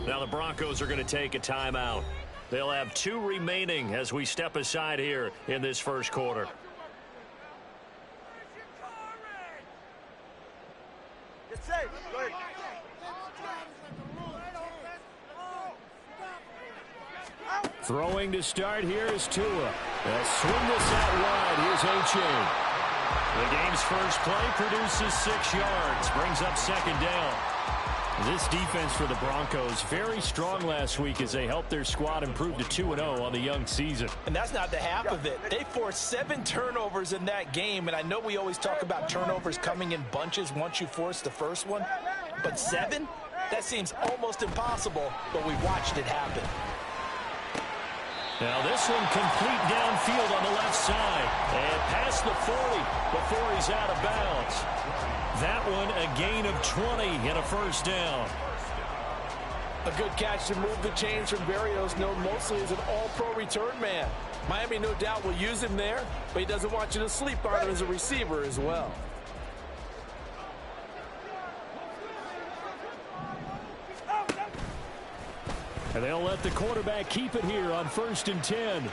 Now the Broncos are going to take a timeout. They'll have 2 remaining as we step aside here in this first quarter. Throwing to start here is Tua. They'll swing this out wide. Here's A-Chain. The game's first play produces 6 yards. Brings up second down. This defense for the Broncos, very strong last week as they helped their squad improve to 2-0 on the young season. And that's not the half of it. They forced 7 turnovers in that game, and I know we always talk about turnovers coming in bunches once you force the first one, but 7? That seems almost impossible, but we watched it happen. Now this one complete downfield on the left side and past the 40 before he's out of bounds. That one a gain of 20 and a first down. A good catch to move the chains from Berrios, known mostly as an all-pro return man. Miami no doubt will use him there, but he doesn't want you to sleep on him as a receiver as well. And they'll let the quarterback keep it here on 1st and 10. And out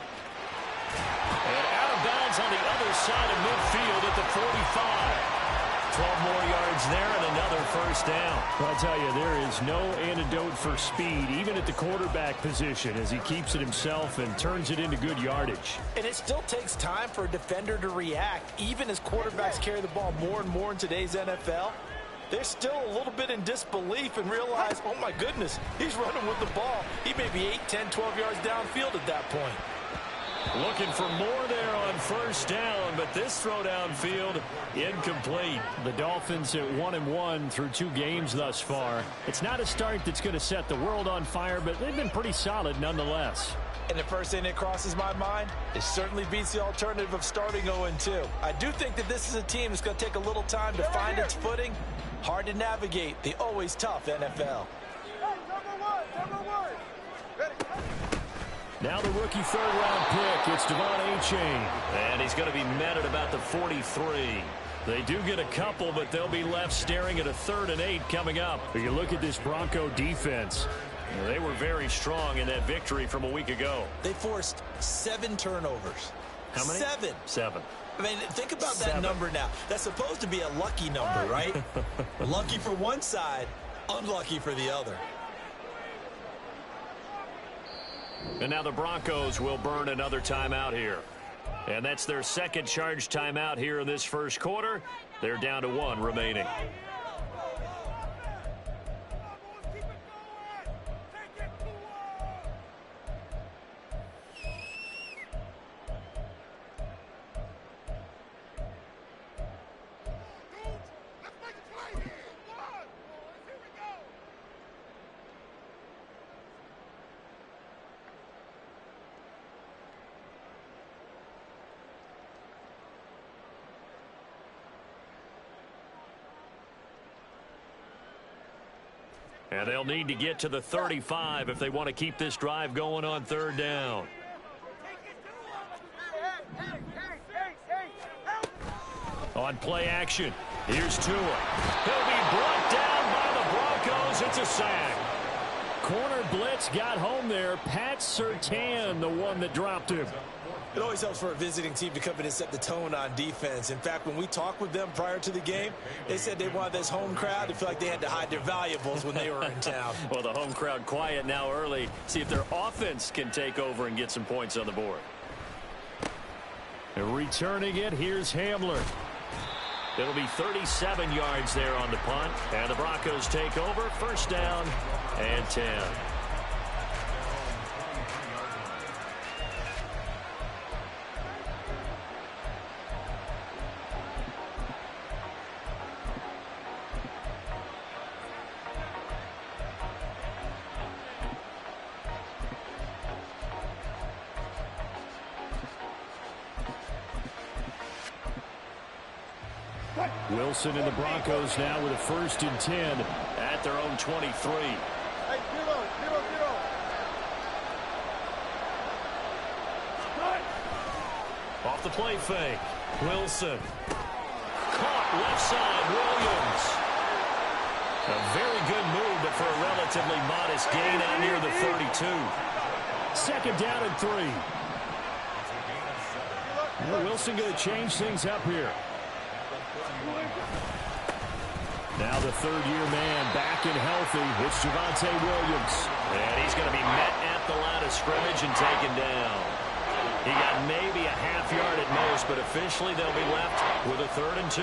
of bounds on the other side of midfield at the 45. 12 more yards there and another first down. Well, I tell you, there is no antidote for speed, even at the quarterback position, as he keeps it himself and turns it into good yardage. And it still takes time for a defender to react, even as quarterbacks carry the ball more and more in today's NFL. They're still a little bit in disbelief and realize, oh my goodness, he's running with the ball. He may be 8, 10, 12 yards downfield at that point. Looking for more there on first down, but this throw downfield incomplete. The Dolphins at 1-1 through 2 games thus far. It's not a start that's going to set the world on fire, but they've been pretty solid nonetheless. And the first thing that crosses my mind, it certainly beats the alternative of starting 0-2. I do think that this is a team that's going to take a little time to find its footing. Hard to navigate the always tough NFL. Now the rookie 3rd-round pick, it's Devon A-Chain. And he's going to be met at about the 43. They do get a couple, but they'll be left staring at a 3rd and 8 coming up. If you look at this Bronco defense, they were very strong in that victory from a week ago. They forced 7 turnovers. How many? 7. I mean, think about that 7. number now. That's supposed to be a lucky number, right? Lucky for one side, unlucky for the other. And now the Broncos will burn another timeout here. And that's their second charge timeout here in this first quarter. They're down to 1 remaining. And they'll need to get to the 35 if they want to keep this drive going on 3rd down. On play action, here's Tua. He'll be brought down by the Broncos. It's a sack. Corner blitz got home there. Pat Surtain, the one that dropped him. It always helps for a visiting team to come in and set the tone on defense. In fact, when we talked with them prior to the game, they said they wanted this home crowd to feel like they had to hide their valuables when they were in town. Well, the home crowd quiet now early. See if their offense can take over and get some points on the board. And returning it, here's Hamler. It'll be 37 yards there on the punt. And the Broncos take over. 1st down and 10. Wilson and the Broncos now with a 1st and 10 at their own 23. Hey, zero. Off the play fake. Wilson. Caught left side. Williams. A very good move, but for a relatively modest gain out near the 32. Second down and 3. Well, Wilson going to change things up here. Now the third-year man back and healthy. It's Javonte Williams. And he's going to be met at the line of scrimmage and taken down. He got maybe a half yard at most, but officially they'll be left with a 3rd and 2.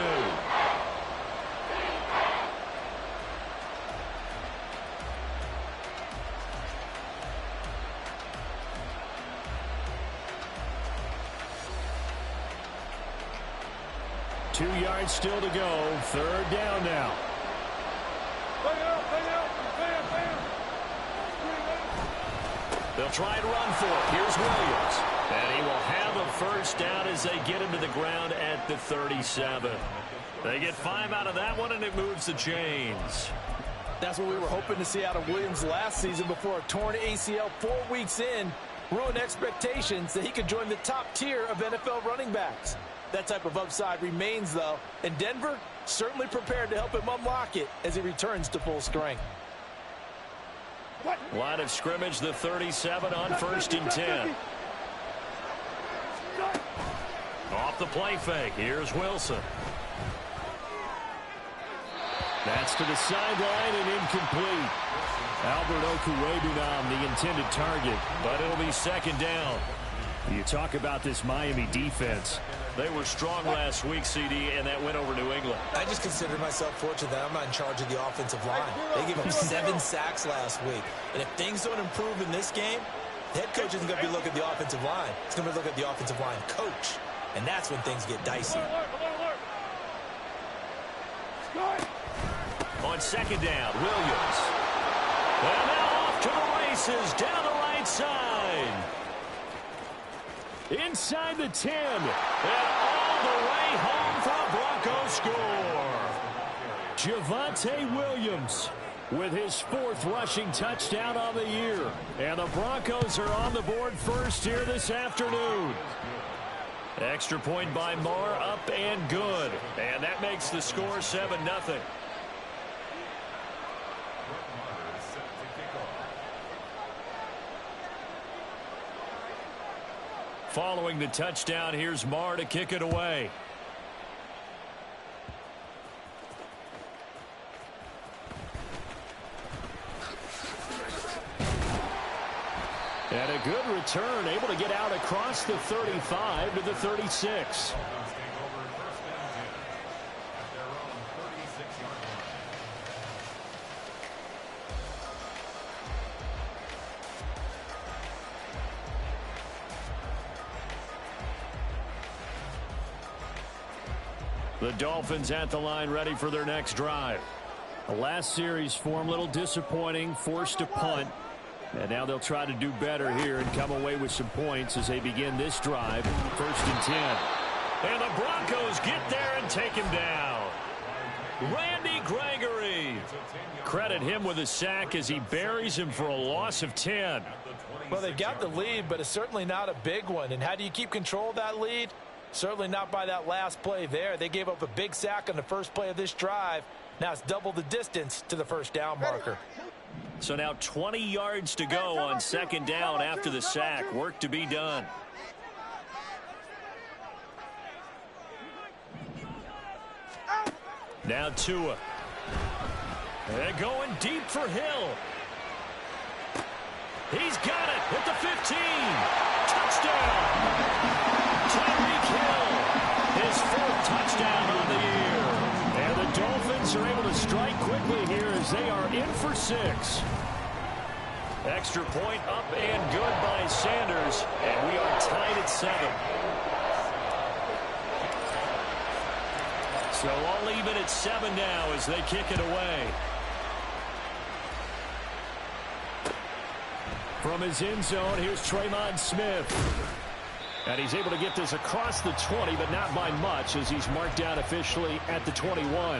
Two yards still to go. Third down now. They'll try and run for it. Here's Williams. And he will have a first down as they get him to the ground at the 37. They get 5 out of that one, and it moves the chains. That's what we were hoping to see out of Williams last season before a torn ACL 4 weeks in ruined expectations that he could join the top tier of NFL running backs. That type of upside remains, though, and Denver certainly prepared to help him unlock it as he returns to full strength. Line of scrimmage, the 37 on 1st and 10. Off the play fake. Here's Wilson. That's to the sideline and incomplete. Albert Okwuegbunam, the intended target, but it'll be second down. You talk about this Miami defense. They were strong last week, CD, and that went over New England. I just consider myself fortunate that I'm not in charge of the offensive line. They gave up 7 sacks last week. And if things don't improve in this game, the head coach isn't going to be looking at the offensive line. He's going to be looking at the offensive line coach. And that's when things get dicey. On second down, Williams. And now off to the races down the right side. Inside the 10. And all the way home for a Bronco score. Javonte Williams with his 4th rushing touchdown on the year. And the Broncos are on the board first here this afternoon. Extra point by Marr, up and good. And that makes the score 7-0. Following the touchdown, here's Marr to kick it away. And a good return, able to get out across the 35 to the 36. The Dolphins at the line, ready for their next drive. The last series form, a little disappointing, forced to punt. And now they'll try to do better here and come away with some points as they begin this drive. 1st and 10. And the Broncos get there and take him down. Randy Gregory. Credit him with a sack as he buries him for a loss of 10. Well, they've got the lead, but it's certainly not a big one. And how do you keep control of that lead? Certainly not by that last play there. They gave up a big sack on the first play of this drive. Now it's double the distance to the first down marker. So now 20 yards to go on second down after the sack. Work to be done. Now Tua. They're going deep for Hill. He's got it at the 15. Touchdown. Tyreek Hill, his 4th touchdown on the year. And the Dolphins are able to strike quickly here as they are in for 6. Extra point up and good by Sanders, and we are tied at 7. So all even at 7 now as they kick it away. From his end zone, here's Tremon Smith. And he's able to get this across the 20, but not by much as he's marked down officially at the 21.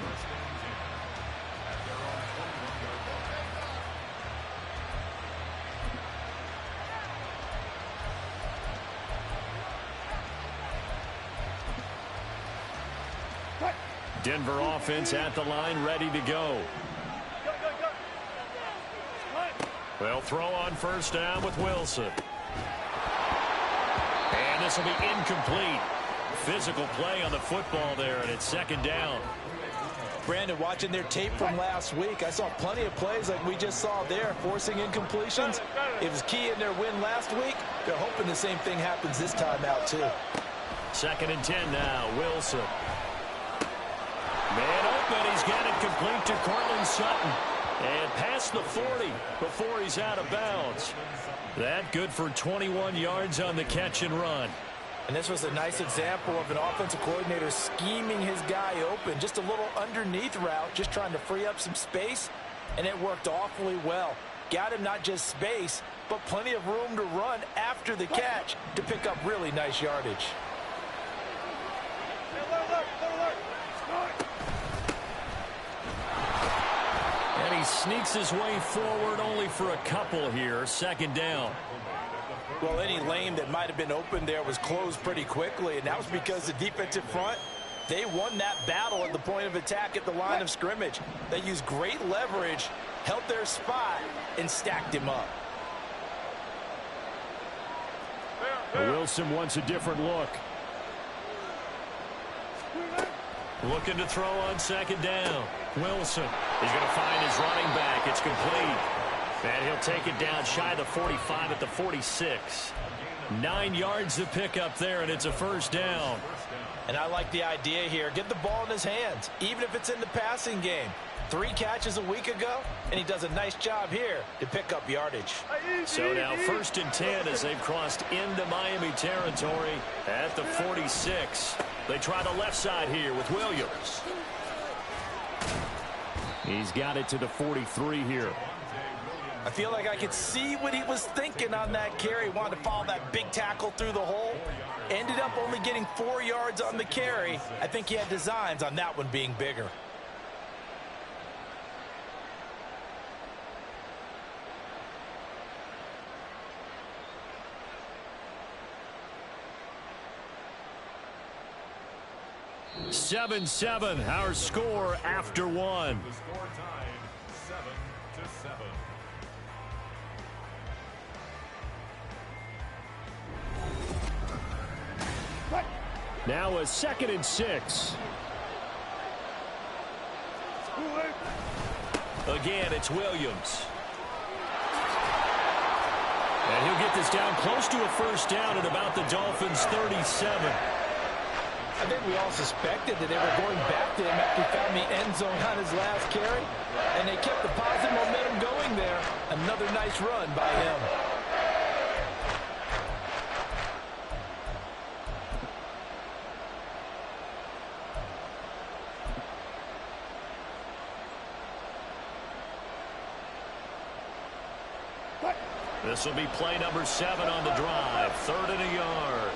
Denver offense at the line, ready to go. They'll throw on first down with Wilson. And this will be incomplete. Physical play on the football there, and it's second down. Brandon, watching their tape from last week, I saw plenty of plays like we just saw there, forcing incompletions. It was key in their win last week. They're hoping the same thing happens this time out, too. Second and 10 now, Wilson. Man open, he's got it complete to Cortland Sutton. And past the 40 before he's out of bounds. That good for 21 yards on the catch and run. And this was a nice example of an offensive coordinator scheming his guy open. Just a little underneath route, just trying to free up some space. And it worked awfully well. Got him not just space, but plenty of room to run after the catch to pick up really nice yardage. And he sneaks his way forward only for a couple here. Second down. Well, any lane that might have been open there was closed pretty quickly, and that was because the defensive front, they won that battle at the point of attack at the line of scrimmage. They used great leverage, held their spot, and stacked him up. Wilson wants a different look. Looking to throw on second down. Wilson is going to find his running back. It's complete. And he'll take it down shy of the 45 at the 46. 9 yards to pick up there, and it's a first down. And I like the idea here. Get the ball in his hands, even if it's in the passing game. 3 catches a week ago, and he does a nice job here to pick up yardage. So now first and 10 as they've crossed into Miami territory at the 46. They try the left side here with Williams. He's got it to the 43 here. I feel like I could see what he was thinking on that carry. Wanted to follow that big tackle through the hole. Ended up only getting 4 yards on the carry. I think he had designs on that one being bigger. Seven, our score after one. The score tied 7-7. Now a 2nd and 6. Again, it's Williams. And he'll get this down close to a first down at about the Dolphins' 37. I think we all suspected that they were going back to him after he found the end zone on his last carry. And they kept the positive momentum going there. Another nice run by him. This will be play number 7 on the drive. 3rd and a yard.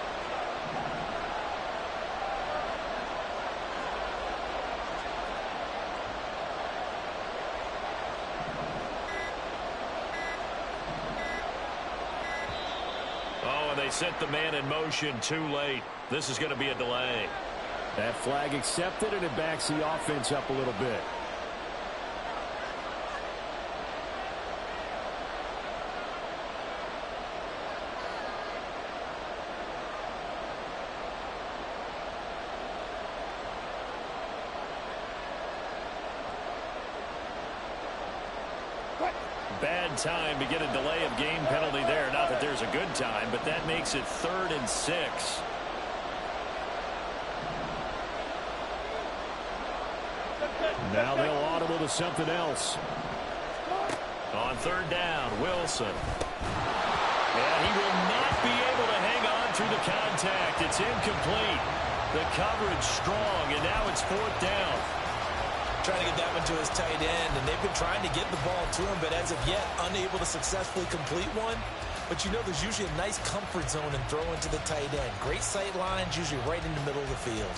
Oh, and they sent the man in motion too late. This is going to be a delay. That flag accepted, and it backs the offense up a little bit. Bad time to get a delay of game penalty there. Not that there's a good time, but that makes it 3rd and 6. Now they'll audible to something else. On 3rd down, Wilson. And he will not be able to hang on through the contact. It's incomplete. The coverage strong, and now it's 4th down. Trying to get that one to his tight end, and they've been trying to get the ball to him, but as of yet, unable to successfully complete one. But you know there's usually a nice comfort zone in throwing to the tight end. Great sight lines, usually right in the middle of the field.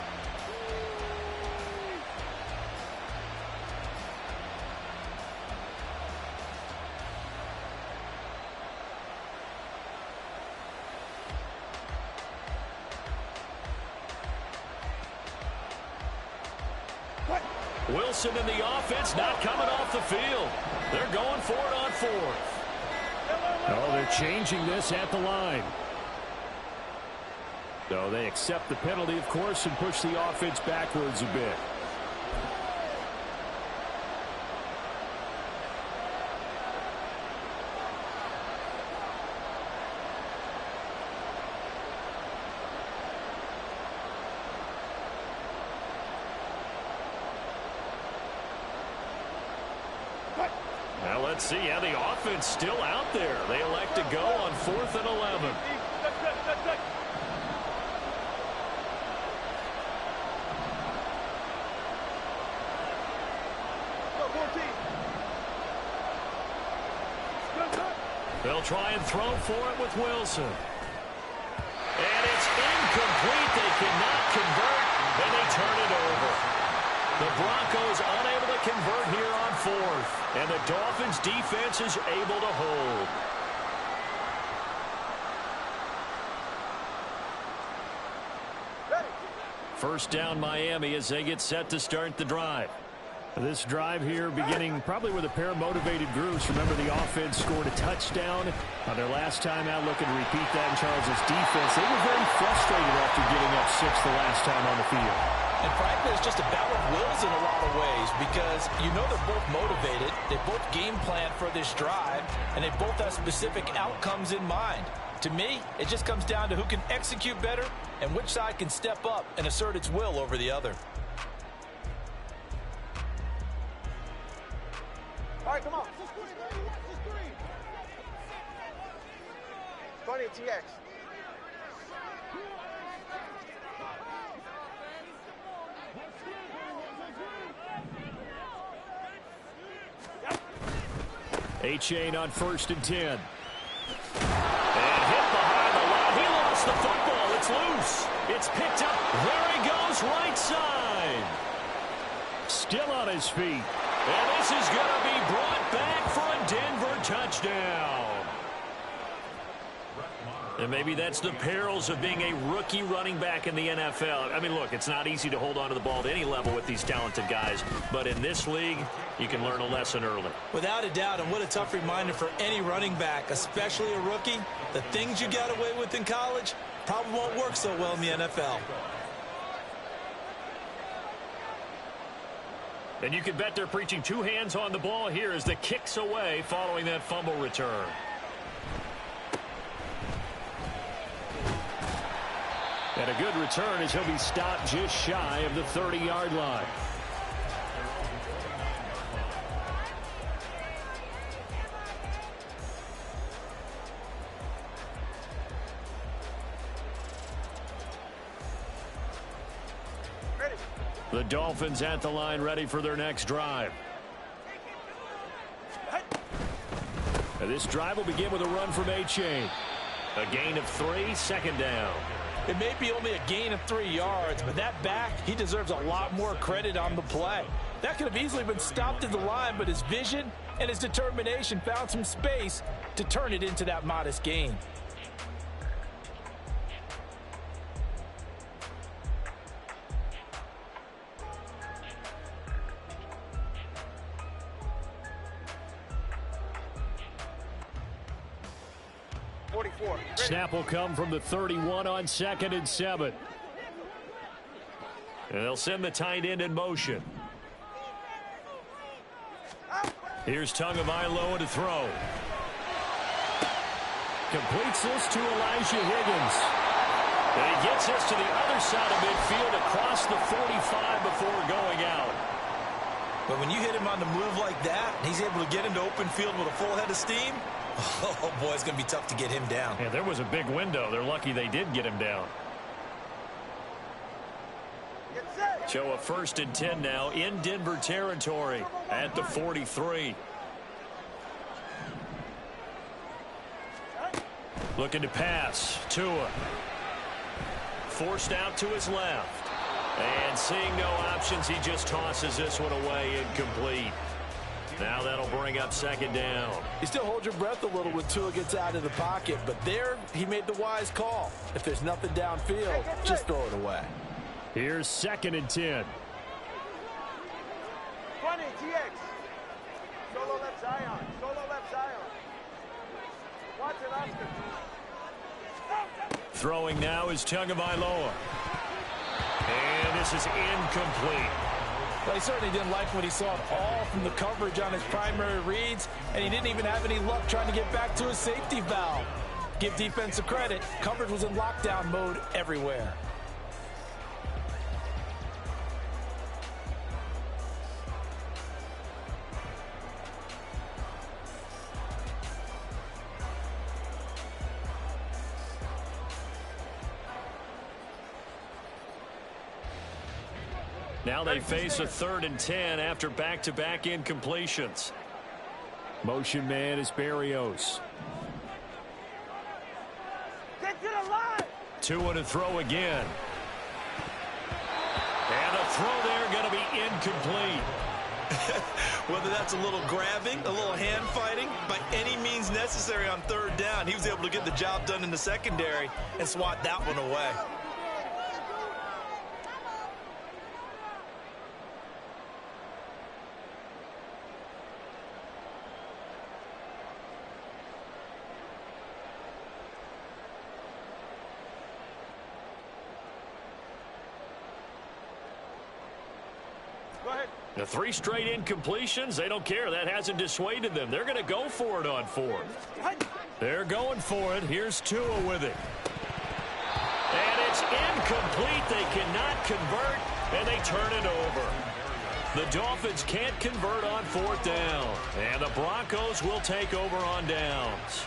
Wilson and the offense not coming off the field. They're going for it on 4th. Oh, they're changing this at the line. So they accept the penalty, of course, and push the offense backwards a bit. Now let's see how the offense still out there. They elect to go on 4th and 11. They'll try and throw for it with Wilson. And it's incomplete. They cannot convert, and they turn it over. The Broncos unable to convert here on 4th, and the Dolphins defense is able to hold. First down Miami as they get set to start the drive. This drive here beginning probably with a pair of motivated groups. Remember, the offense scored a touchdown on their last time out, looking to repeat that in Charles' defense. They were very frustrated after giving up 6 the last time on the field. And frankly, it's just a battle of wills in a lot of ways because you know they're both motivated. They both game plan for this drive, and they both have specific outcomes in mind. To me, it just comes down to who can execute better and which side can step up and assert its will over the other. All right, come on. 20 TX. A-Chain on 1st and 10. And hit behind the line. He lost the football. It's loose. It's picked up. There he goes, right side. Still on his feet. And this is going to be brought back for a Denver touchdown. And maybe that's the perils of being a rookie running back in the NFL. I mean, look, it's not easy to hold on to the ball at any level with these talented guys. But in this league, you can learn a lesson early. Without a doubt, and what a tough reminder for any running back, especially a rookie. The things you got away with in college probably won't work so well in the NFL. And you can bet they're preaching 2 hands on the ball here as the kick's away following that fumble return. And a good return as he'll be stopped just shy of the 30-yard line. The Dolphins at the line, ready for their next drive. And this drive will begin with a run from A-Chain. A gain of 3, 2nd down. It may be only a gain of 3 yards, but that back, he deserves a lot more credit on the play. That could have easily been stopped at the line, but his vision and his determination found some space to turn it into that modest gain. Snap will come from the 31 on 2nd and 7. And they'll send the tight end in motion. Here's Tagovailoa to throw. Completes this to Elijah Higgins. And he gets this to the other side of midfield across the 45 before going out. But when you hit him on the move like that, he's able to get into open field with a full head of steam. Oh, boy, it's going to be tough to get him down. Yeah, there was a big window. They're lucky they did get him down. So a 1st and 10 now in Denver territory at the 43. Looking to pass. Tua. Forced out to his left. And seeing no options, he just tosses this one away incomplete. Now that'll bring up 2nd down. You still hold your breath a little when Tua gets out of the pocket, but there he made the wise call. If there's nothing downfield, just throw it away. Here's 2nd and 10. 20 TX. Solo left Zion. Solo left Zion. Throwing now is Tagovailoa. And this is incomplete. Well, he certainly didn't like what he saw at all from the coverage on his primary reads, and he didn't even have any luck trying to get back to his safety valve. Give defense a credit. Coverage was in lockdown mode everywhere. Now they face a 3rd and 10 after back-to-back incompletions. Motion man is Berrios. Two to throw again. And a throw there going to be incomplete. Whether that's a little grabbing, a little hand fighting, by any means necessary on 3rd down, he was able to get the job done in the secondary and swat that one away. The 3 straight incompletions, they don't care. That hasn't dissuaded them. They're going to go for it on 4th. They're going for it. Here's Tua with it. And it's incomplete. They cannot convert, and they turn it over. The Dolphins can't convert on 4th down, and the Broncos will take over on downs.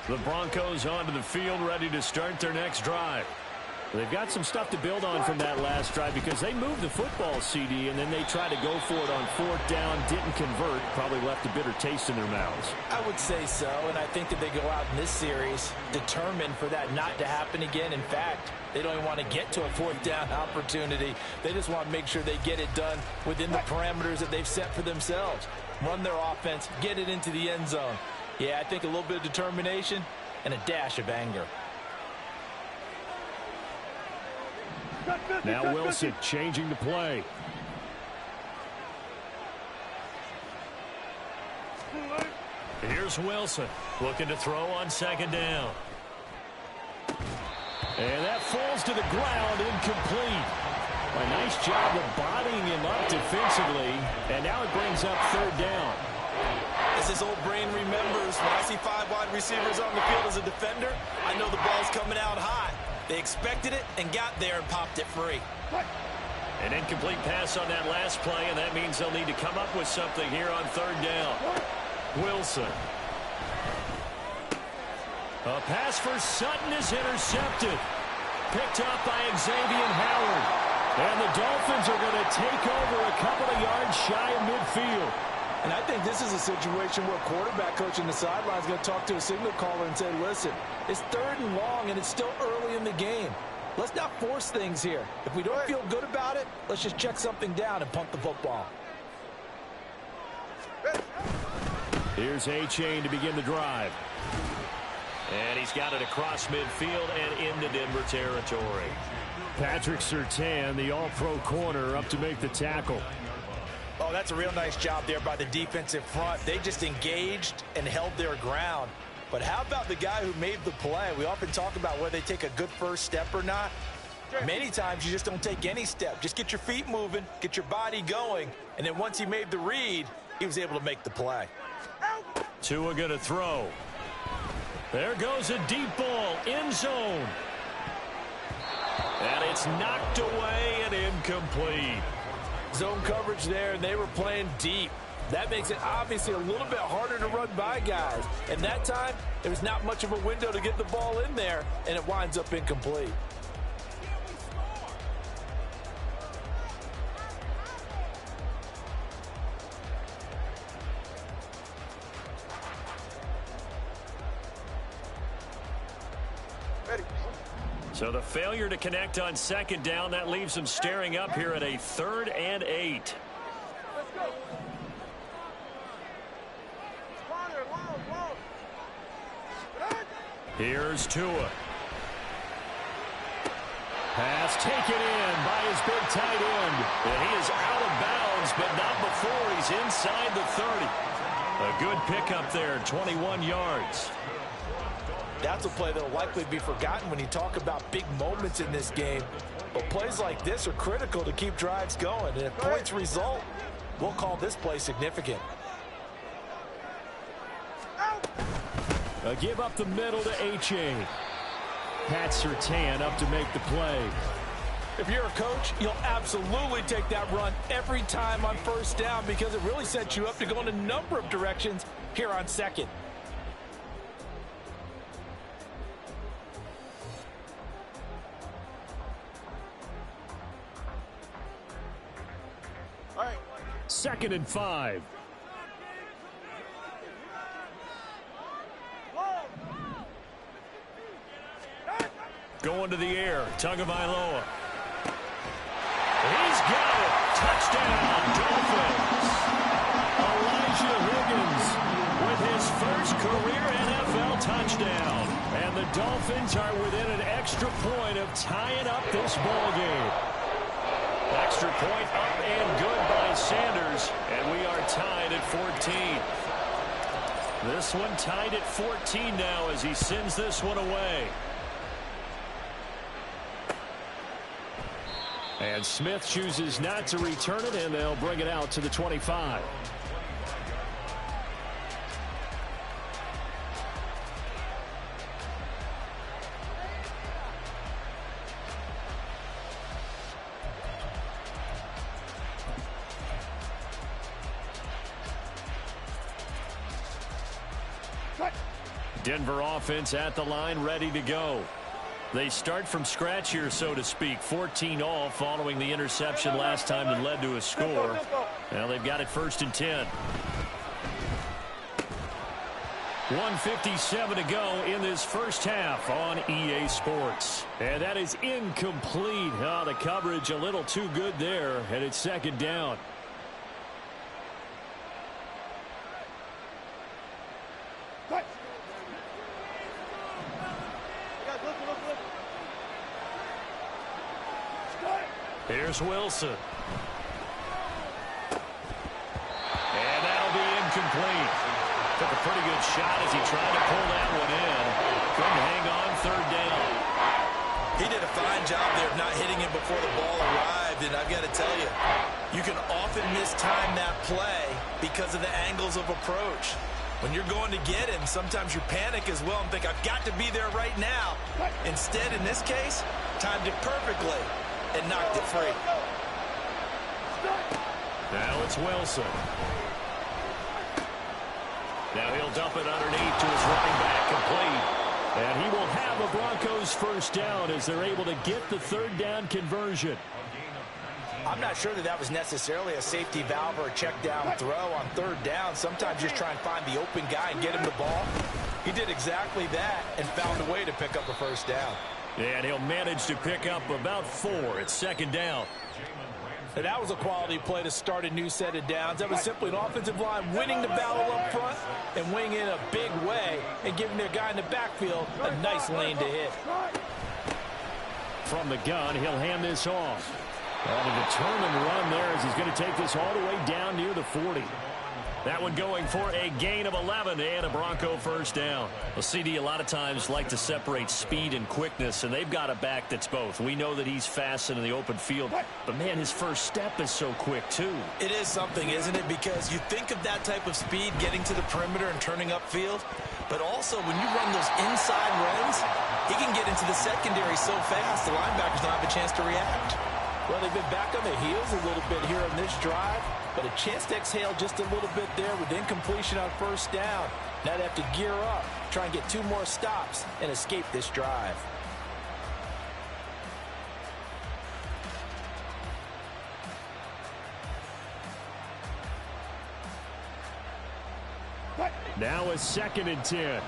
The Broncos onto the field, ready to start their next drive. They've got some stuff to build on from that last drive because they moved the football, CD, and then they tried to go for it on 4th down, didn't convert, probably left a bitter taste in their mouths. I would say so, and I think that they go out in this series determined for that not to happen again. In fact, they don't even want to get to a 4th down opportunity. They just want to make sure they get it done within the parameters that they've set for themselves. Run their offense, get it into the end zone. Yeah, I think a little bit of determination and a dash of anger. Now Wilson changing the play. Here's Wilson looking to throw on 2nd down. And that falls to the ground, incomplete. A nice job of bodying him up defensively, and now it brings up 3rd down. As his old brain remembers, when I see 5 wide receivers on the field as a defender, I know the ball's coming out hot. They expected it and got there and popped it free. An incomplete pass on that last play, and that means they'll need to come up with something here on 3rd down. Wilson. A pass for Sutton is intercepted. Picked up by Xavier Howard. And the Dolphins are going to take over a couple of yards shy of midfield. And I think this is a situation where quarterback coach in the sideline is going to talk to a signal caller and say, listen, it's 3rd and long and it's still early in the game. Let's not force things here. If we don't feel good about it, let's just check something down and punt the football. Here's A-Chain to begin the drive. And he's got it across midfield and into Denver territory. Patrick Surtain, the all-pro corner, up to make the tackle. Oh, that's a real nice job there by the defensive front. They just engaged and held their ground. But how about the guy who made the play? We often talk about whether they take a good first step or not. Many times you just don't take any step. Just get your feet moving, get your body going, and then once he made the read, he was able to make the play. Tua going to throw. There goes a deep ball, end zone. And it's knocked away and incomplete. Zone coverage there, and they were playing deep. That makes it obviously a little bit harder to run by guys. And that time, there was not much of a window to get the ball in there, and it winds up incomplete. So the failure to connect on 2nd down, that leaves them staring up here at a 3rd and 8. Here's Tua. Pass taken in by his big tight end. And he is out of bounds, but not before he's inside the 30. A good pickup there, 21 yards. That's a play that will likely be forgotten when you talk about big moments in this game. But plays like this are critical to keep drives going. And if points result, we'll call this play significant. A give up the middle to H.A. Pat Surtain up to make the play. If you're a coach, you'll absolutely take that run every time on first down because it really sets you up to go in a number of directions here on second. All right. 2nd and 5. Going to the air, Tagovailoa. He's got it. Touchdown, Dolphins. Elijah Higgins with his first career NFL touchdown. And the Dolphins are within an extra point of tying up this ball game. Extra point up and good by Sanders. And we are tied at 14. This one tied at 14 now as he sends this one away. And Smith chooses not to return it, and they'll bring it out to the 25. Denver offense at the line, ready to go. They start from scratch here, so to speak. 14 all following the interception last time that led to a score. Now they've got it 1st and 10. 1:57 to go in this first half on EA Sports. And that is incomplete. Oh, the coverage a little too good there, and it's 2nd down. Here's Wilson. And that'll be incomplete. Took a pretty good shot as he tried to pull that one in. Couldn't hang on 3rd down. He did a fine job there of not hitting it before the ball arrived. And I've got to tell you, you can often mistime that play because of the angles of approach. When you're going to get him, sometimes you panic as well and think, I've got to be there right now. Instead, in this case, timed it perfectly and knocked it free. Now it's Wilson. Now he'll dump it underneath to his running back, complete. And he will have a Broncos 1st down as they're able to get the 3rd down conversion. I'm not sure that was necessarily a safety valve or a check down throw on 3rd down. Sometimes just try and find the open guy and get him the ball. He did exactly that and found a way to pick up a 1st down. And he'll manage to pick up about 4 at 2nd down. And that was a quality play to start a new set of downs. That was simply an offensive line winning the battle up front and winning in a big way and giving their guy in the backfield a nice lane to hit. From the gun, he'll hand this off. On a determined run there as he's going to take this all the way down near the 40. That one going for a gain of 11 and a Bronco 1st down. Well, CD a lot of times like to separate speed and quickness, and they've got a back that's both. We know that he's fast in the open field, but, man, his first step is so quick, too. It is something, isn't it? Because you think of that type of speed getting to the perimeter and turning upfield, but also when you run those inside runs, he can get into the secondary so fast the linebackers don't have a chance to react. Well, they've been back on their heels a little bit here on this drive, but a chance to exhale just a little bit there with incompletion on 1st down. Now they have to gear up, try and get 2 more stops, and escape this drive. Now a 2nd and 10.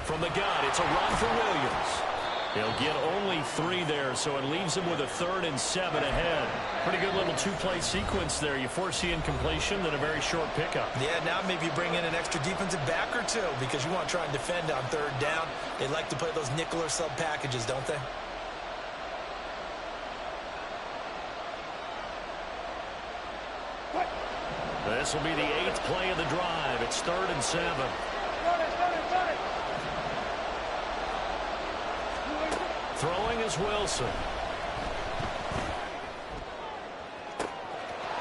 From the gun, it's a run for Williams. He'll get only 3 there, so it leaves him with a 3rd and 7 ahead. Pretty good little 2-play sequence there. You force the incompletion, then a very short pickup. Yeah, now maybe bring in an extra defensive back or 2 because you want to try and defend on 3rd down. They like to play those nickel or sub packages, don't they? This will be the 8th play of the drive. It's 3rd and 7. Throwing is Wilson.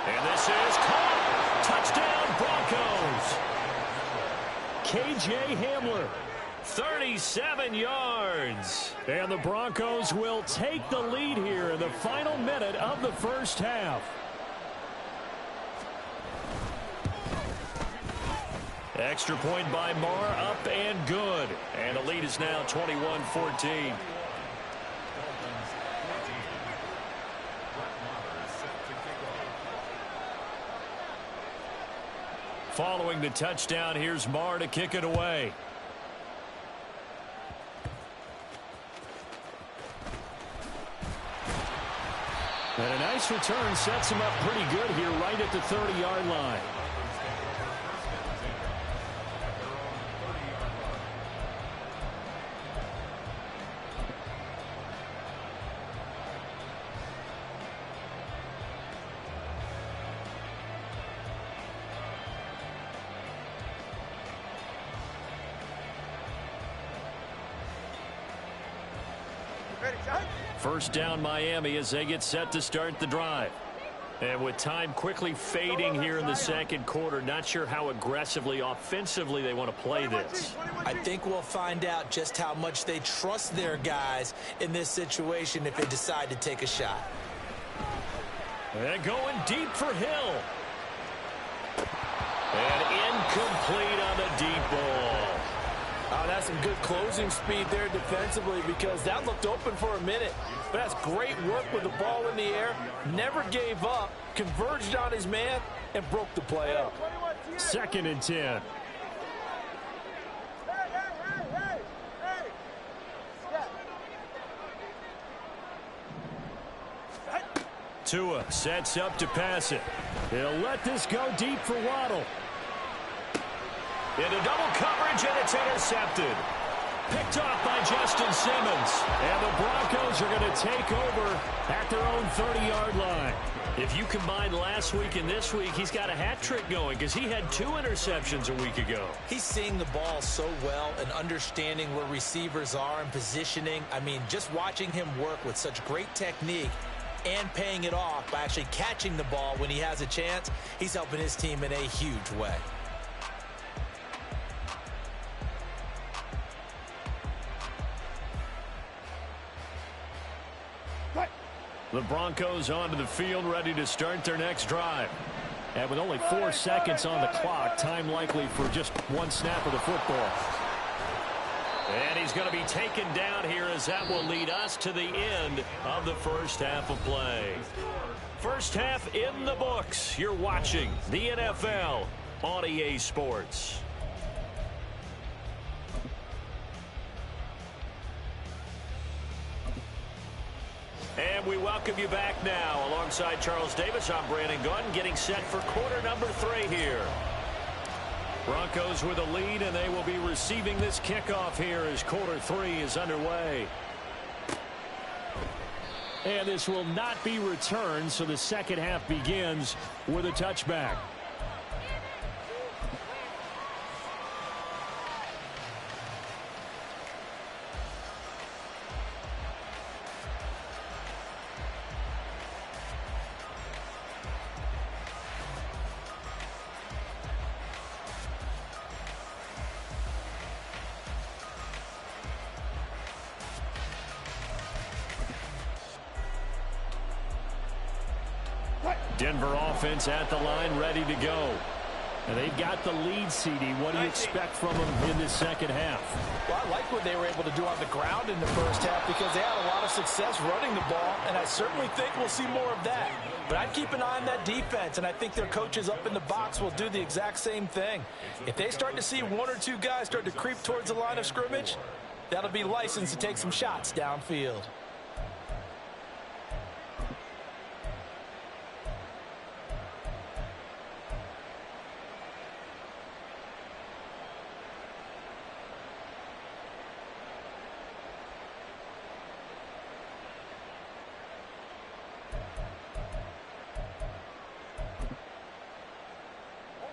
And this is caught. Touchdown, Broncos. K.J. Hamler. 37 yards. And the Broncos will take the lead here in the final minute of the first half. Extra point by Marr, up and good. And the lead is now 21-14. Following the touchdown, here's Marr to kick it away. And a nice return sets him up pretty good here right at the 30-yard line. First down Miami as they get set to start the drive. And with time quickly fading here in the second quarter, not sure how aggressively, offensively they want to play this. I think we'll find out just how much they trust their guys in this situation if they decide to take a shot. And going deep for Hill. And incomplete on the deep ball. Oh, that's some good closing speed there defensively because that looked open for a minute. But that's great work with the ball in the air. Never gave up, converged on his man, and broke the play up. 2nd and 10. Tua sets up to pass it. He'll let this go deep for Waddle. Into double coverage, and it's intercepted. Picked off by Justin Simmons. And the Broncos are going to take over at their own 30-yard line. If you combine last week and this week, he's got a hat trick going because he had 2 interceptions a week ago. He's seeing the ball so well and understanding where receivers are and positioning. I mean, just watching him work with such great technique and paying it off by actually catching the ball when he has a chance, he's helping his team in a huge way. The Broncos onto the field, ready to start their next drive. And with only 4 seconds on the clock, time likely for just 1 snap of the football. And he's going to be taken down here as that will lead us to the end of the first half of play. First half in the books. You're watching the NFL on EA Sports. And we welcome you back now. Alongside Charles Davis, I'm Brandon Gunn, getting set for quarter number 3 here. Broncos with a lead, and they will be receiving this kickoff here as quarter 3 is underway. And this will not be returned, so the second half begins with a touchback. Denver offense at the line, ready to go. And they've got the lead, CD. What do you expect from them in this second half? Well, I like what they were able to do on the ground in the first half because they had a lot of success running the ball, and I certainly think we'll see more of that. But I'd keep an eye on that defense, and I think their coaches up in the box will do the exact same thing. If they start to see 1 or 2 guys start to creep towards the line of scrimmage, that'll be licensed to take some shots downfield.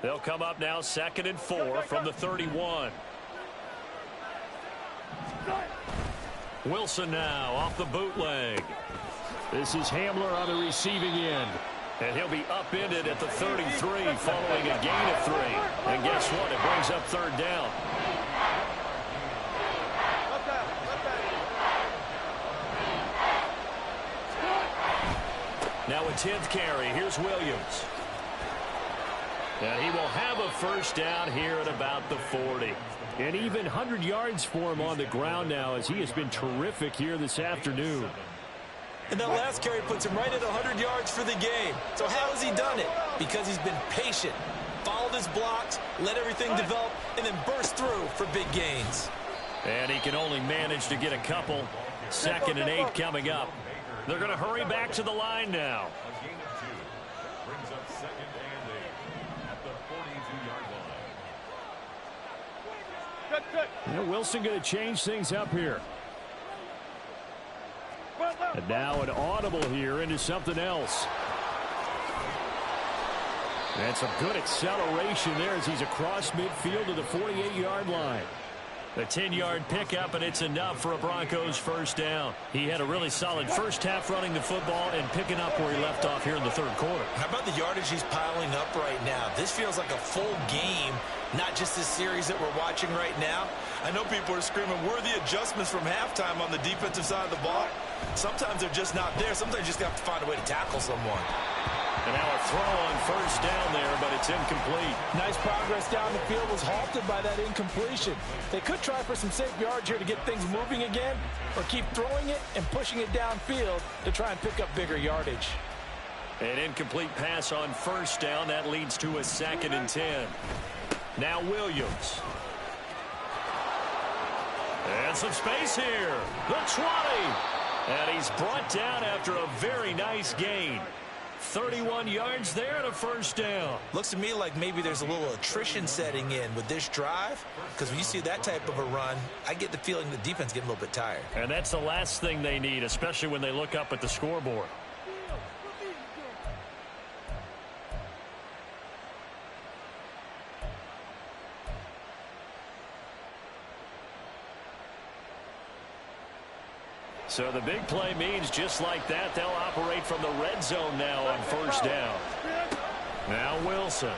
They'll come up now 2nd and 4 from the 31. Wilson now off the bootleg. This is Hamler on the receiving end. And he'll be upended at the 33 following a gain of 3. And guess what? It brings up 3rd down. Now a 10th carry. Here's Williams. And he will have a 1st down here at about the 40. And even 100 yards for him on the ground now, as he has been terrific here this afternoon. And that last carry puts him right at 100 yards for the game. So how has he done it? Because he's been patient, followed his blocks, let everything develop, and then burst through for big gains. And he can only manage to get a couple. 2nd and 8 coming up. They're going to hurry back to the line now. A gain of 2 brings up 2nd and 8 at the 42-yard line. You know, Wilson going to change things up here. And now an audible here into something else. And some good acceleration there as he's across midfield to the 48-yard line. A 10-yard pickup, and it's enough for a Broncos 1st down. He had a really solid first half running the football and picking up where he left off here in the 3rd quarter. How about the yardage he's piling up right now? This feels like a full game, not just this series that we're watching right now. I know people are screaming, worthy adjustments from halftime on the defensive side of the ball. Sometimes they're just not there. Sometimes you just have to find a way to tackle someone. And now a throw on 1st down there, but it's incomplete. Nice progress down the field was halted by that incompletion. They could try for some safe yards here to get things moving again, or keep throwing it and pushing it downfield to try and pick up bigger yardage. An incomplete pass on 1st down. That leads to a 2nd and 10. Now Williams. And some space here. The 20. And he's brought down after a very nice gain. 31 yards there and a 1st down. Looks to me like maybe there's a little attrition setting in with this drive, because when you see that type of a run, I get the feeling the defense getting a little bit tired. And that's the last thing they need, especially when they look up at the scoreboard. So the big play means just like that, they'll operate from the red zone now on 1st down. Now Wilson.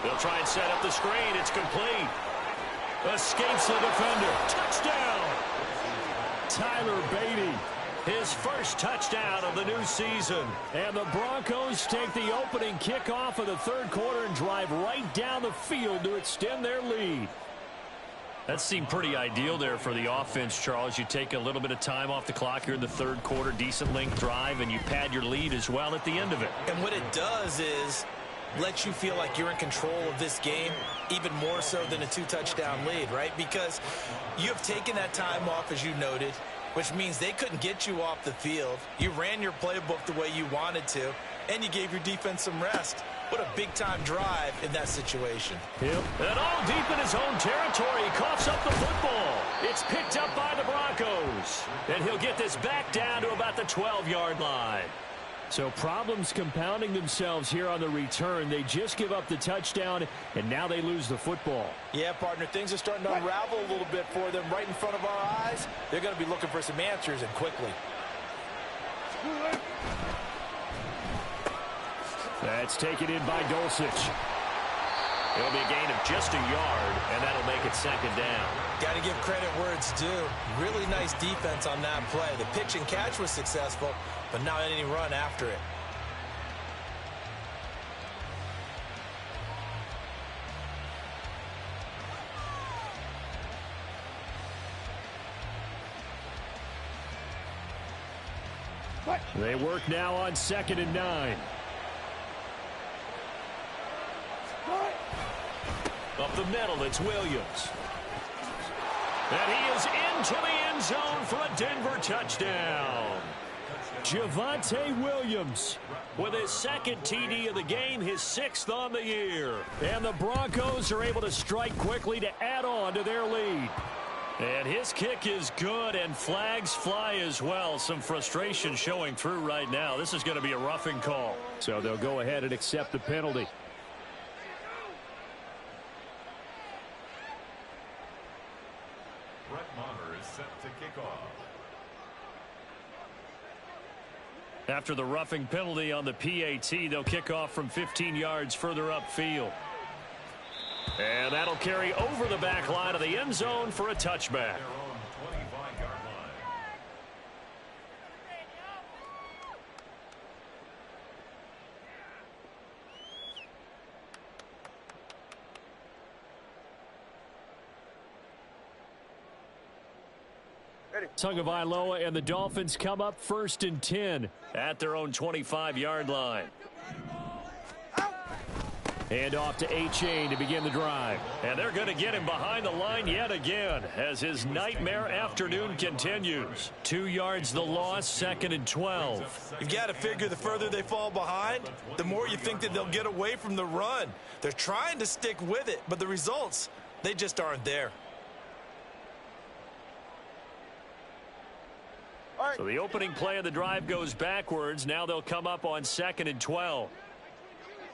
They'll try and set up the screen. It's complete. Escapes the defender. Touchdown! Tyler Beatty. His 1st touchdown of the new season. And the Broncos take the opening kickoff of the 3rd quarter and drive right down the field to extend their lead. That seemed pretty ideal there for the offense, Charles. You take a little bit of time off the clock here in the 3rd quarter, decent length drive, and you pad your lead as well at the end of it. And what it does is let you feel like you're in control of this game, even more so than a 2-touchdown lead, right? Because you have taken that time off, as you noted, which means they couldn't get you off the field. You ran your playbook the way you wanted to, and you gave your defense some rest. What a big-time drive in that situation. Yep. And all deep in his own territory, he coughs up the football. It's picked up by the Broncos. And he'll get this back down to about the 12-yard line. So problems compounding themselves here on the return. They just give up the touchdown, and now they lose the football. Yeah, partner, things are starting to unravel a little bit for them right in front of our eyes. They're going to be looking for some answers, and quickly. That's taken in by Dulcich. It'll be a gain of just a yard, and that'll make it 2nd down. Got to give credit where it's due. Really nice defense on that play. The pitch and catch was successful, but not any run after it. They work now on 2nd and 9. Up the middle, it's Williams. And he is into the end zone for a Denver touchdown. Javonte Williams With his 2nd TD of the game, his 6th on the year. And the Broncos are able to strike quickly to add on to their lead. And his kick is good, and flags fly as well. Some frustration showing through right now. This is going to be a roughing call. So they'll go ahead and accept the penalty. set to kick off. After the roughing penalty on the PAT, they'll kick off from 15 yards further upfield. And that'll carry over the back line of the end zone for a touchback. Their own 25-yard line. Tagovailoa and the Dolphins come up 1st and 10 at their own 25-yard line. And off to A-Chain to begin the drive. And they're going to get him behind the line yet again as his nightmare afternoon continues. 2 yards the loss, 2nd and 12. You've got to figure the further they fall behind, the more you think that they'll get away from the run. They're trying to stick with it, but the results, they just aren't there. So the opening play of the drive goes backwards. Now they'll come up on 2nd and 12.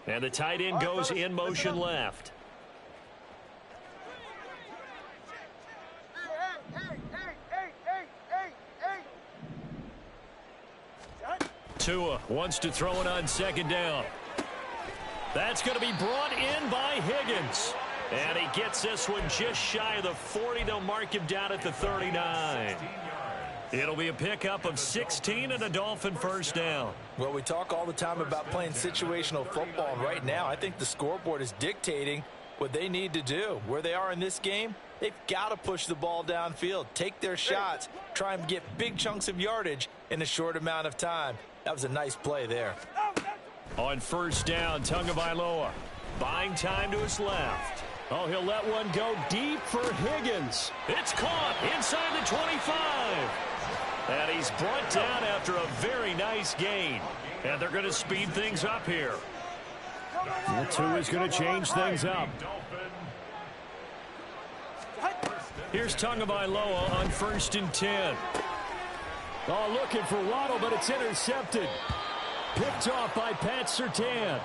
And the tight end goes in motion left. Tua wants to throw it on 2nd down. That's going to be brought in by Higgins. And he gets this one just shy of the 40. They'll mark him down at the 39. It'll be a pickup of 16 and a Dolphin first down. Well, we talk all the time about playing situational football, and right now I think the scoreboard is dictating what they need to do. Where they are in this game, they've got to push the ball downfield, take their shots, try and get big chunks of yardage in a short amount of time. That was a nice play there. On 1st down, Tagovailoa buying time to his left. Oh, he'll let one go deep for Higgins. It's caught inside the 25. And he's brought down after a very nice gain. And they're going to speed things up here. The 2 is going to change things up. Here's Tagovailoa on 1st and 10. Oh, looking for Waddle, but it's intercepted. Picked off by Pat Surtain.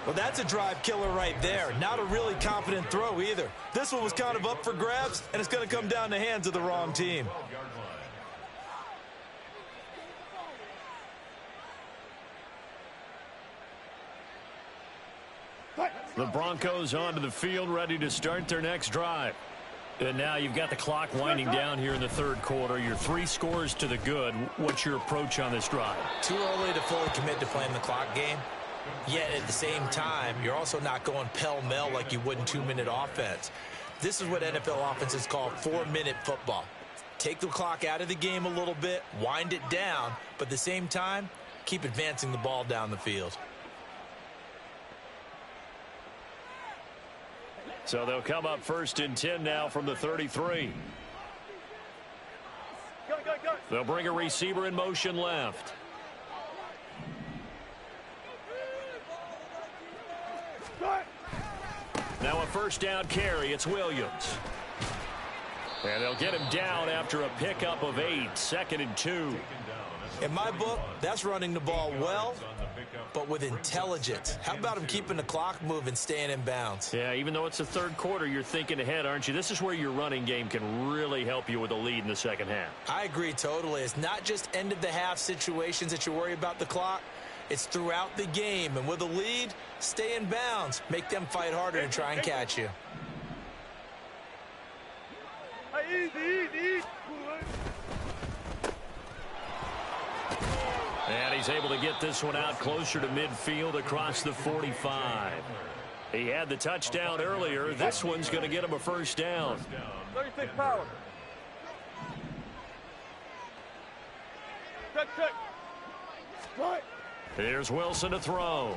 Well, that's a drive killer right there. Not a really confident throw either. This one was kind of up for grabs, and it's going to come down the hands of the wrong team. The Broncos onto the field, ready to start their next drive. And now you've got the clock winding down here in the 3rd quarter. You're 3 scores to the good. What's your approach on this drive? Too early to fully commit to playing the clock game. Yet at the same time, you're also not going pell-mell like you would in 2-minute offense. This is what NFL offenses call 4-minute football. Take the clock out of the game a little bit, wind it down, but at the same time, keep advancing the ball down the field. So they'll come up 1st and 10 now from the 33. They'll bring a receiver in motion left. Now a 1st down carry. It's Williams. And they'll get him down after a pickup of 8. 2nd and 2. In my book, that's running the ball well, but with intelligence. How about him keeping the clock moving, staying in bounds? Yeah, even though it's the 3rd quarter, you're thinking ahead, aren't you? This is where your running game can really help you with a lead in the 2nd half. I agree totally. It's not just end-of-the-half situations that you worry about the clock. It's throughout the game. And with a lead, stay in bounds. Make them fight harder to try and catch you. And he's able to get this one out closer to midfield across the 45. He had the touchdown earlier. This one's going to get him a 1st down. 36 power. Check. Right. Here's Wilson to throw.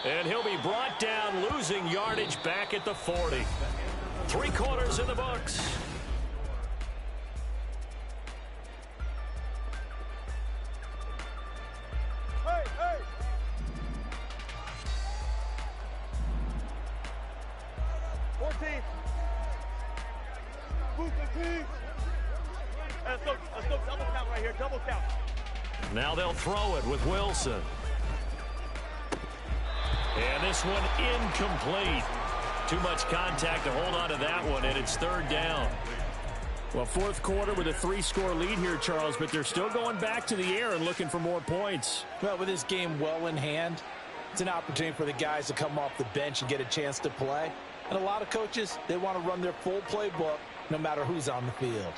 And he'll be brought down, losing yardage back at the 40. 3 quarters in the books. Hey. Let's go double count right here, double count. Now they'll throw it with Wilson. And this one incomplete. Too much contact to hold on to that one, and it's 3rd down. Well, fourth quarter with a 3-score lead here, Charles, but they're still going back to the air and looking for more points. Well, with this game well in hand, it's an opportunity for the guys to come off the bench and get a chance to play. And a lot of coaches, they want to run their full playbook no matter who's on the field.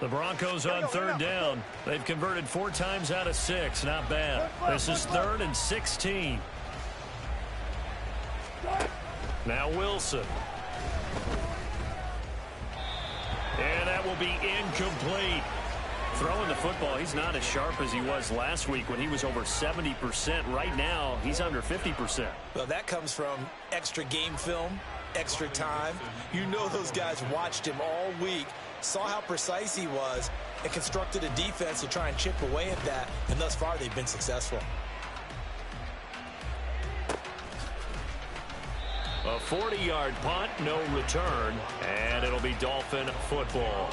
The Broncos on third down. They've converted 4 times out of 6. Not bad. This is 3rd and 16. Now Wilson. And that will be incomplete. Throwing the football, he's not as sharp as he was last week when he was over 70%. Right now, he's under 50%. Well, that comes from extra game film, extra time. You know those guys watched him all week, saw how precise he was, and constructed a defense to try and chip away at that, and thus far they've been successful. A 40-yard punt, no return, and it'll be Dolphin football.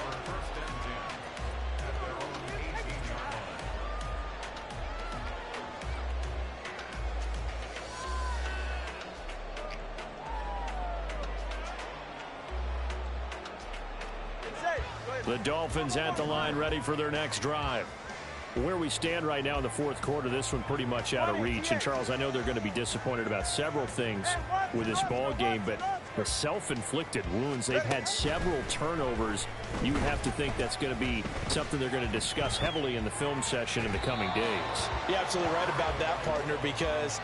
The Dolphins at the line, ready for their next drive. Where we stand right now in the fourth quarter, this one pretty much out of reach. And, Charles, I know they're going to be disappointed about several things with this ball game, but the self-inflicted wounds, they've had several turnovers. You have to think that's going to be something they're going to discuss heavily in the film session in the coming days. You're absolutely right about that, partner, because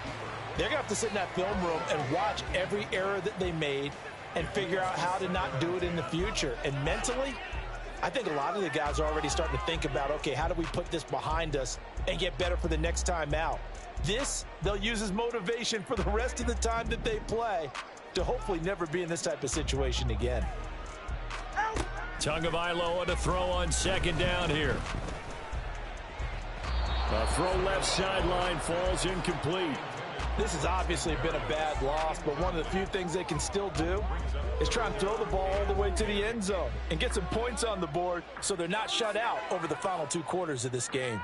they're going to have to sit in that film room and watch every error that they made and figure out how to not do it in the future. And mentally, I think a lot of the guys are already starting to think about, okay, how do we put this behind us and get better for the next time out? This, they'll use as motivation for the rest of the time that they play to hopefully never be in this type of situation again. Tagovailoa to throw on second down here. A throw left sideline falls incomplete. This has obviously been a bad loss, but one of the few things they can still do is try and throw the ball all the way to the end zone and get some points on the board so they're not shut out over the final 2 quarters of this game.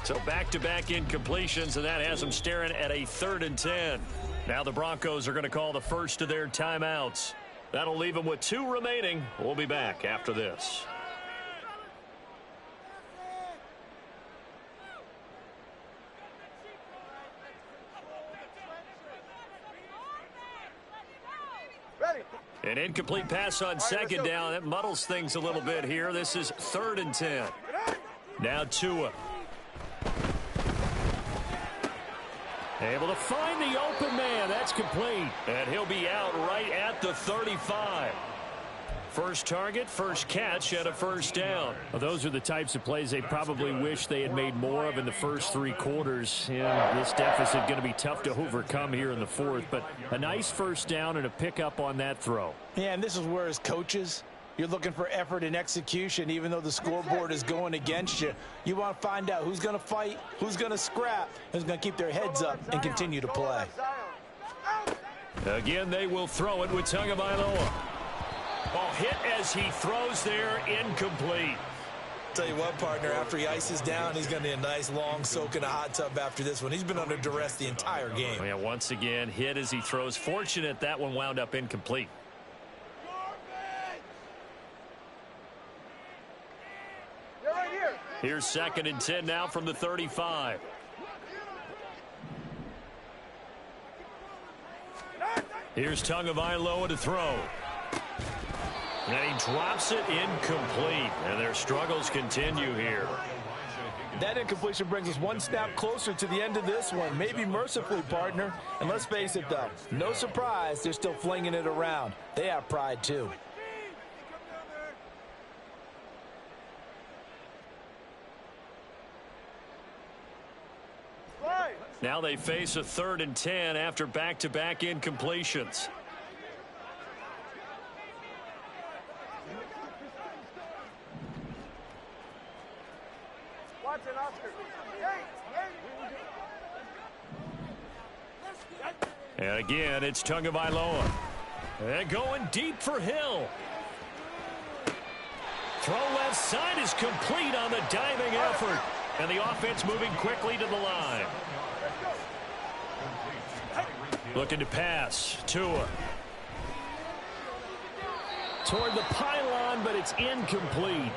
So back-to-back incompletions, and that has them staring at a 3rd and 10. Now the Broncos are going to call the first of their timeouts. That'll leave them with 2 remaining. We'll be back after this. An incomplete pass on second down. That muddles things a little bit here. This is 3rd and 10. Now Tua. Able to find the open man. That's complete. And he'll be out right at the 35. First target, first catch, and a first down. Well, those are the types of plays they probably wish they had made more of in the first 3 quarters. And this deficit going to be tough to overcome here in the fourth. But a nice first down and a pickup on that throw. Yeah, and this is where, as coaches, you're looking for effort and execution. Even though the scoreboard is going against you, you want to find out who's going to fight, who's going to scrap, who's going to keep their heads up and continue to play. Again, they will throw it with Tagovailoa. Ball hit as he throws there, incomplete. Tell you what, partner, after he ices down, he's going to need a nice long soak in a hot tub after this one. He's been under duress the entire game. Yeah, once again, hit as he throws. Fortunate that one wound up incomplete. Here's 2nd and 10 now from the 35. Here's Tagovailoa to throw. And he drops it incomplete. And their struggles continue here. That incompletion brings us 1 snap closer to the end of this one. Maybe mercifully, partner. And let's face it, though, no surprise, they're still flinging it around. They have pride, too. Now they face a 3rd and 10 after back-to-back incompletions. And again, it's Tagovailoa. And going deep for Hill. throw left side is complete on the diving effort. And the offense moving quickly to the line. Looking to pass. Tua. Toward the pylon, but it's incomplete.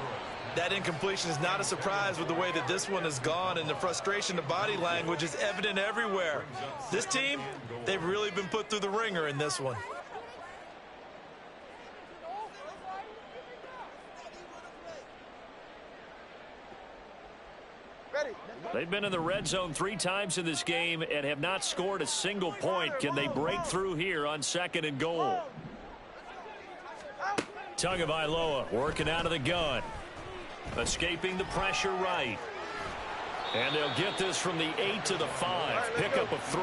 That incompletion is not a surprise with the way that this one has gone, and the frustration, the body language is evident everywhere. This team, they've really been put through the ringer in this one. They've been in the red zone 3 times in this game and have not scored a single point. Can they break through here on 2nd and goal? Tagovailoa working out of the gun. Escaping the pressure right. And they'll get this from the 8 to the 5. Pickup of 3.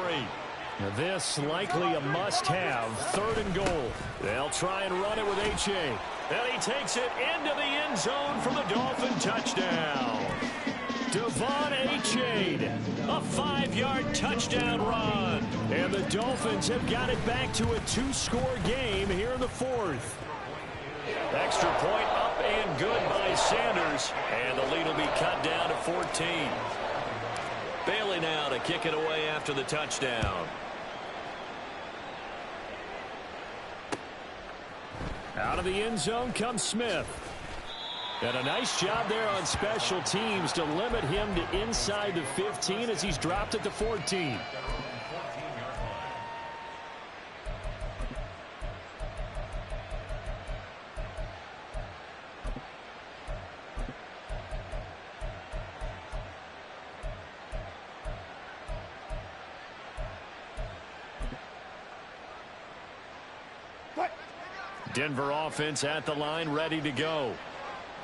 Now this likely a must-have. 3rd and goal. They'll try and run it with H.A. And he takes it into the end zone for the Dolphin touchdown. Devon H.A. A 5-yard touchdown run. And the Dolphins have got it back to a 2-score game here in the 4th. Extra point up and good by Sanders. And the lead will be cut down to 14. Bailey now to kick it away after the touchdown. Out of the end zone comes Smith. And a nice job there on special teams to limit him to inside the 15 as he's dropped it to 14. Denver offense at the line, ready to go.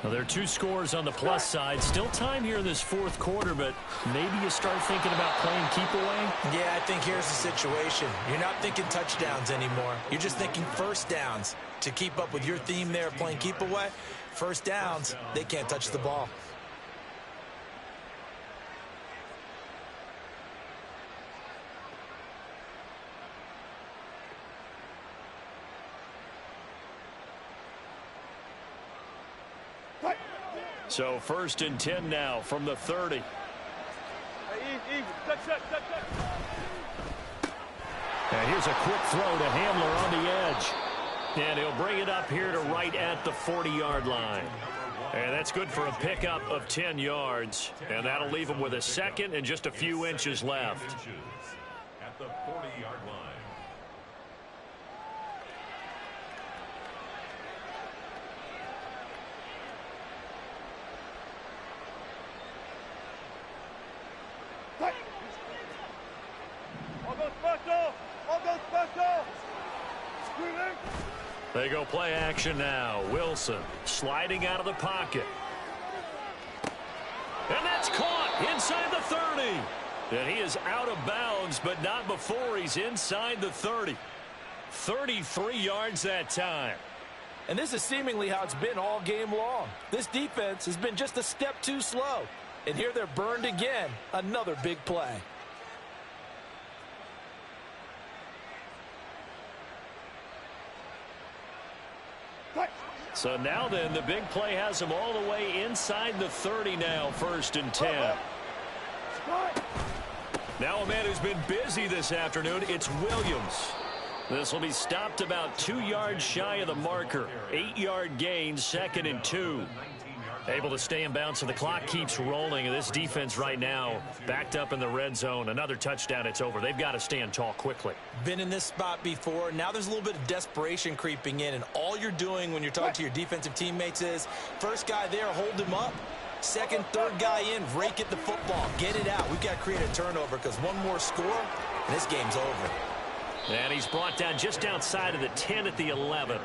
Well, there are 2 scores on the plus side. Still time here in this 4th quarter, but maybe you start thinking about playing keep away? Yeah, I think here's the situation. You're not thinking touchdowns anymore. You're just thinking first downs. To keep up with your theme there, playing keep away, first downs, they can't touch the ball. So 1st and 10 now from the 30. And here's a quick throw to Hamler on the edge. And he'll bring it up here to right at the 40-yard line. And that's good for a pickup of 10 yards. And that'll leave him with a 2nd and just a few inches left. At the 40-yard line. They go play action now. Wilson sliding out of the pocket. And that's caught inside the 30. And he is out of bounds, but not before he's inside the 30. 33 yards that time. And this is seemingly how it's been all game long. This defense has been just a step too slow. And here they're burned again. Another big play. So now then, the big play has him all the way inside the 30 now, 1st and 10. Now a man who's been busy this afternoon, it's Williams. This will be stopped about 2 yards shy of the marker. 8-yard gain, 2nd and 2. Able to stay in bounds, so the clock keeps rolling. And this defense right now backed up in the red zone. Another touchdown, it's over. They've got to stand tall quickly. Been in this spot before. Now there's a little bit of desperation creeping in. And all you're doing when you're talking to your defensive teammates is, first guy there, hold him up. Second, third guy in, rake at the football. Get it out. We've got to create a turnover because one more score, and this game's over. And he's brought down just outside of the 10 at the 11.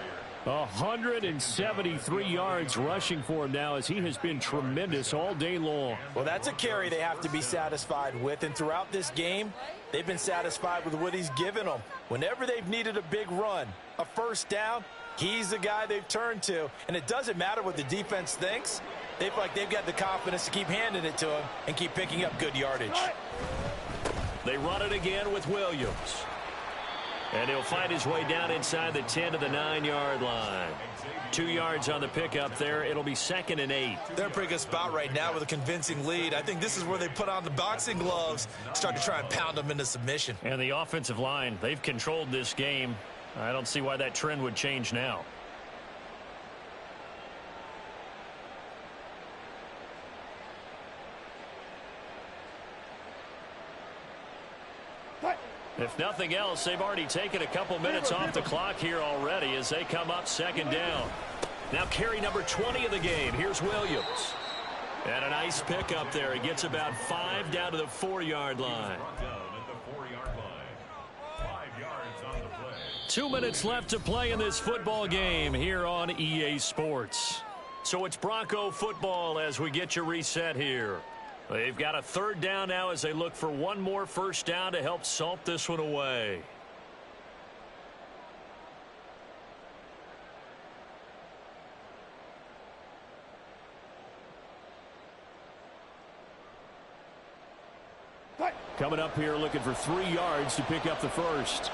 173 yards rushing for him now as he has been tremendous all day long. Well, that's a carry they have to be satisfied with. And throughout this game, they've been satisfied with what he's given them. Whenever they've needed a big run, a first down, he's the guy they've turned to. And it doesn't matter what the defense thinks. They feel like they've got the confidence to keep handing it to him and keep picking up good yardage. They run it again with Williams. And he'll fight his way down inside the 10 to the 9-yard line. 2 yards on the pickup there. It'll be 2nd and 8. They're in a pretty good spot right now with a convincing lead. I think this is where they put on the boxing gloves, start to try and pound them into submission. And the offensive line, they've controlled this game. I don't see why that trend would change now. If nothing else, they've already taken a couple minutes off the clock here already as they come up 2nd down. Now carry number 20 of the game. Here's Williams. And a nice pickup there. He gets about 5 down to the 4-yard line. 2 minutes left to play in this football game here on EA Sports. So it's Bronco football as we get you reset here. They've got a 3rd down now as they look for one more first down to help salt this one away. Coming up here looking for 3 yards to pick up the first.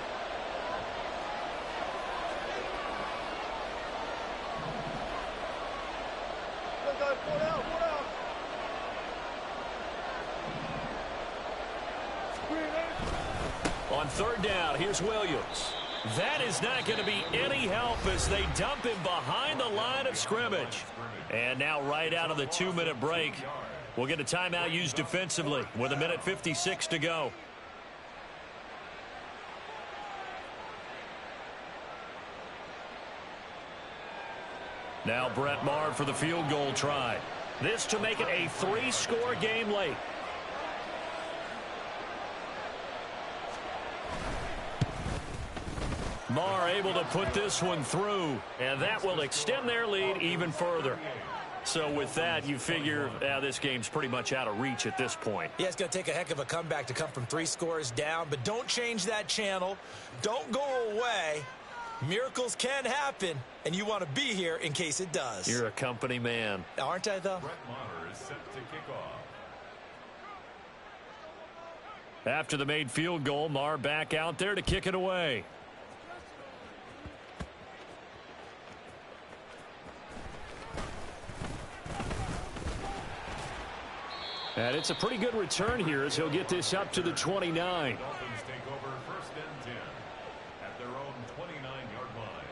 On 3rd down, here's Williams. That is not going to be any help as they dump him behind the line of scrimmage. And now right out of the 2-minute break, we'll get a timeout used defensively with 1:56 to go. Now Brett Maher for the field goal try. This to make it a 3-score game late. Maher able to put this one through, and that will extend their lead even further. So with that, you figure this game's pretty much out of reach at this point. Yeah, it's going to take a heck of a comeback to come from 3 scores down, but don't change that channel. Don't go away. Miracles can happen, and you want to be here in case it does. You're a company man. Aren't I, though? Brett Maher is set to kick off. After the made field goal, Maher back out there to kick it away. And it's a pretty good return here as he'll get this up to the 29. Dolphins take over 1st and 10 at their own 29-yard line.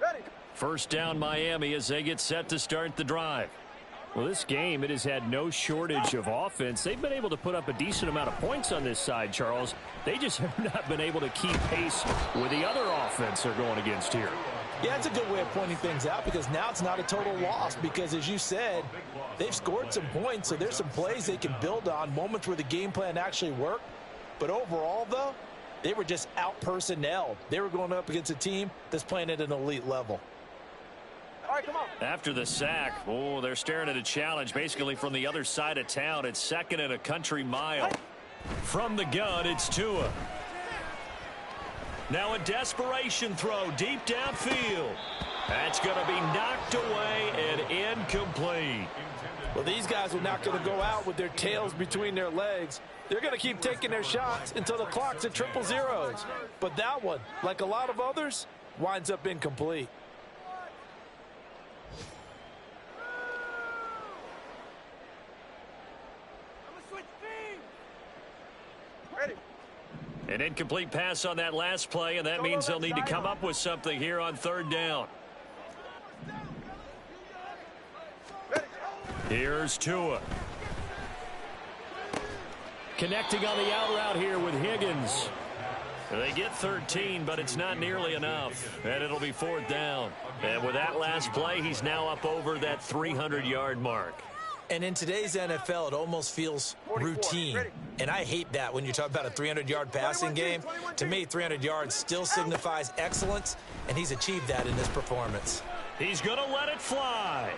Ready. First down Miami as they get set to start the drive. Well, this game, it has had no shortage of offense. They've been able to put up a decent amount of points on this side, Charles. They just have not been able to keep pace with the other offense they're going against here. Yeah, it's a good way of pointing things out because now it's not a total loss because, as you said, they've scored some points, so there's some plays they can build on, moments where the game plan actually worked. But overall, though, they were just out-personnelled. They were going up against a team that's playing at an elite level. All right, come on. After the sack, oh, they're staring at a challenge basically from the other side of town. It's 2nd and a country mile. From the gun, it's Tua. Now a desperation throw deep downfield. That's going to be knocked away and incomplete. Well, these guys are not going to go out with their tails between their legs. They're going to keep taking their shots until the clock's at 000. But that one, like a lot of others, winds up incomplete. An incomplete pass on that last play, and that means they'll need to come up with something here on 3rd down. Here's Tua. Connecting on the out route here with Higgins. They get 13, but it's not nearly enough, and it'll be 4th down. And with that last play, he's now up over that 300-yard mark. And in today's NFL, it almost feels routine. And I hate that when you talk about a 300-yard passing game. To me, 300 yards still signifies excellence, and he's achieved that in this performance. He's going to let it fly.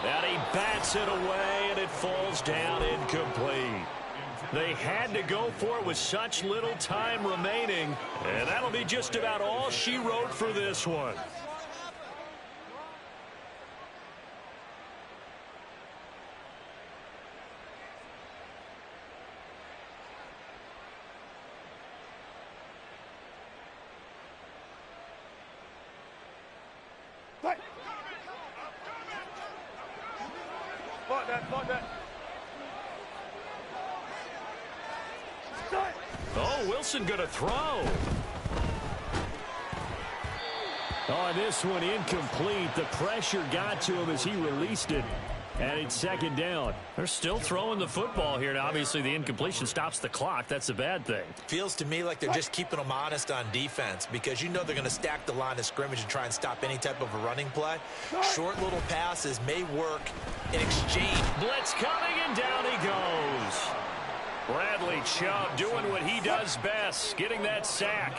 And he bats it away, and it falls down incomplete. They had to go for it with such little time remaining, and that'll be just about all she wrote for this one. Like that. Oh, Wilson going to throw. Oh, this one incomplete. The pressure got to him as he released it. And it's second down. They're still throwing the football here. Now, obviously, the incompletion stops the clock. That's a bad thing. Feels to me like they're just keeping them honest on defense because you know they're going to stack the line of scrimmage and try and stop any type of a running play. Short little passes may work in exchange. Blitz coming, and down he goes. Bradley Chubb doing what he does best, getting that sack.